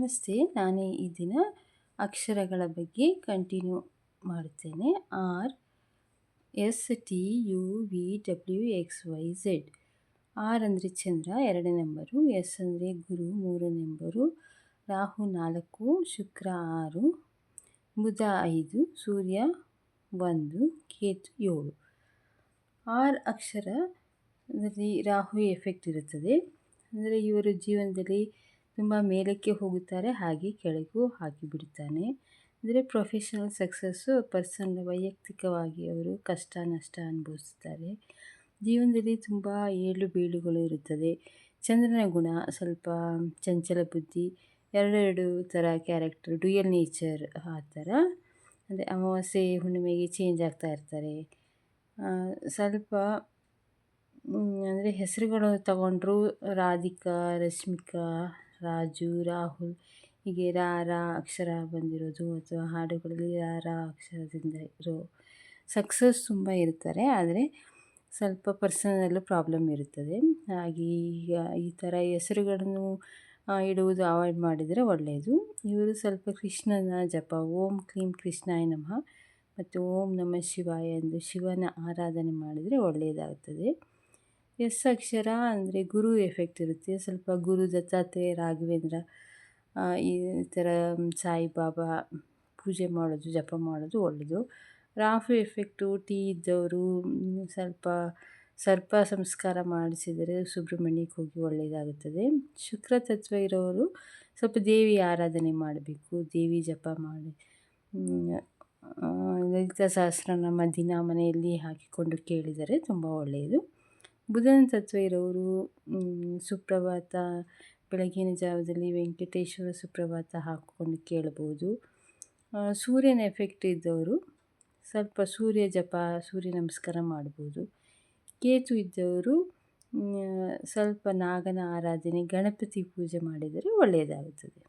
ನಮಸ್ತೆ. ನಾನು ಈ ದಿನ ಅಕ್ಷರಗಳ ಬಗ್ಗೆ ಕಂಟಿನ್ಯೂ ಮಾಡುತ್ತೇನೆ. R, S, T, U, V, W, X, Y, Z. R ಅಂದರೆ ಚಂದ್ರ 2ನೇ ನಂಬರು, ಎಸ್ ಅಂದರೆ ಗುರು 3ನೇ ನಂಬರು, ರಾಹು 4, ಶುಕ್ರ 6, ಬುಧ 5, ಸೂರ್ಯ 1, ಕೇತು 7. ಆರ್ ಅಕ್ಷರದಲ್ಲಿ ರಾಹು ಎಫೆಕ್ಟ್ ಇರುತ್ತದೆ. ಅಂದರೆ ಇವರು ಜೀವನದಲ್ಲಿ ತುಂಬ ಮೇಲಕ್ಕೆ ಹೋಗುತ್ತಾರೆ, ಹಾಗೆ ಕೆಳಗೂ ಹಾಕಿಬಿಡುತ್ತಾನೆ. ಅಂದರೆ ಪ್ರೊಫೆಷನಲ್ ಸಕ್ಸಸ್ಸು, ಪರ್ಸನಲ್ ವೈಯಕ್ತಿಕವಾಗಿ ಅವರು ಕಷ್ಟ ನಷ್ಟ ಅನುಭವಿಸ್ತಾರೆ. ಜೀವನದಲ್ಲಿ ತುಂಬ ಏಳು ಬೀಳುಗಳು ಇರುತ್ತದೆ. ಚಂದ್ರನ ಗುಣ ಸ್ವಲ್ಪ ಚಂಚಲ ಬುದ್ಧಿ, ಎರಡೆರಡು ಥರ ಕ್ಯಾರೆಕ್ಟರ್, ಡ್ಯುಯಲ್ ನೇಚರ್ ಆ ಥರ. ಅಂದರೆ ಅಮಾವಾಸ್ಯೆ ಹುಣ್ಣಿಮೆಗೆ ಚೇಂಜ್ ಆಗ್ತಾ ಇರ್ತಾರೆ. ಸ್ವಲ್ಪ ಅಂದರೆ ಹೆಸರುಗಳು ತಗೊಂಡ್ರು ರಾಧಿಕಾ, ರಶ್ಮಿಕಾ, ರಾಜು, ರಾಹುಲ್, ಹೀಗೆ ರಾ ಅಕ್ಷರ ಬಂದಿರೋದು, ಅಥವಾ ಹಾಡುಗಳಲ್ಲಿ ರಾ ಅಕ್ಷರದಿಂದ ಇರೋ ಸಕ್ಸಸ್ ತುಂಬ ಇರ್ತಾರೆ. ಆದರೆ ಸ್ವಲ್ಪ ಪರ್ಸನಲ್ ಪ್ರಾಬ್ಲಮ್ ಇರುತ್ತದೆ. ಹಾಗೆ ಈಗ ಈ ಥರ ಹೆಸರುಗಳನ್ನು ಇಡುವುದು ಅವಾಯ್ಡ್ ಮಾಡಿದರೆ ಒಳ್ಳೆಯದು. ಇವರು ಸ್ವಲ್ಪ ಕೃಷ್ಣನ ಜಪ, ಓಂ ಕ್ಲೀಂ ಕೃಷ್ಣಾಯ ನಮಃ ಮತ್ತು ಓಂ ನಮಃ ಶಿವಾಯ ಎಂದು ಶಿವನ ಆರಾಧನೆ ಮಾಡಿದರೆ ಒಳ್ಳೆಯದಾಗುತ್ತದೆ. ಎಸ್ ಅಕ್ಷರ ಅಂದರೆ ಗುರು ಎಫೆಕ್ಟ್ ಇರುತ್ತೆ. ಸ್ವಲ್ಪ ಗುರು ದತ್ತಾತ್ರೇಯ, ರಾಘವೇಂದ್ರ, ಈ ಥರ ಸಾಯಿಬಾಬಾ ಪೂಜೆ ಮಾಡೋದು, ಜಪ ಮಾಡೋದು ಒಳ್ಳೆಯದು. ರಾಹು ಎಫೆಕ್ಟು ಟಿ ಇದ್ದವರು ಸ್ವಲ್ಪ ಸರ್ಪ ಸಂಸ್ಕಾರ ಮಾಡಿಸಿದರೆ ಸುಬ್ರಹ್ಮಣ್ಯಕ್ಕೆ ಹೋಗಿ ಒಳ್ಳೆಯದಾಗುತ್ತದೆ. ಶುಕ್ರ ತತ್ವ ಇರೋರು ಸ್ವಲ್ಪ ದೇವಿ ಆರಾಧನೆ ಮಾಡಬೇಕು, ದೇವಿ ಜಪ ಮಾಡಿ, ಲಲಿತಾ ಸಹಸ್ರನಾಮ ದಿನ ಮನೆಯಲ್ಲಿ ಹಾಕಿಕೊಂಡು ಕೇಳಿದರೆ ತುಂಬ ಒಳ್ಳೆಯದು. ಬುಧನ ತತ್ವ ಇರೋರು ಸುಪ್ರಭಾತ ಬೆಳಗಿನ ಜಾವದಲ್ಲಿ ವೆಂಕಟೇಶ್ವರ ಸುಪ್ರಭಾತ ಹಾಕಿಕೊಂಡು ಕೇಳಬಹುದು. ಸೂರ್ಯನ ಎಫೆಕ್ಟ್ ಇದ್ದವರು ಸ್ವಲ್ಪ ಸೂರ್ಯ ಜಪ, ಸೂರ್ಯ ನಮಸ್ಕಾರ ಮಾಡ್ಬೋದು. ಕೇತು ಇದ್ದವರು ಸ್ವಲ್ಪ ನಾಗನ ಆರಾಧನೆ, ಗಣಪತಿ ಪೂಜೆ ಮಾಡಿದರೆ ಒಳ್ಳೆಯದಾಗುತ್ತದೆ.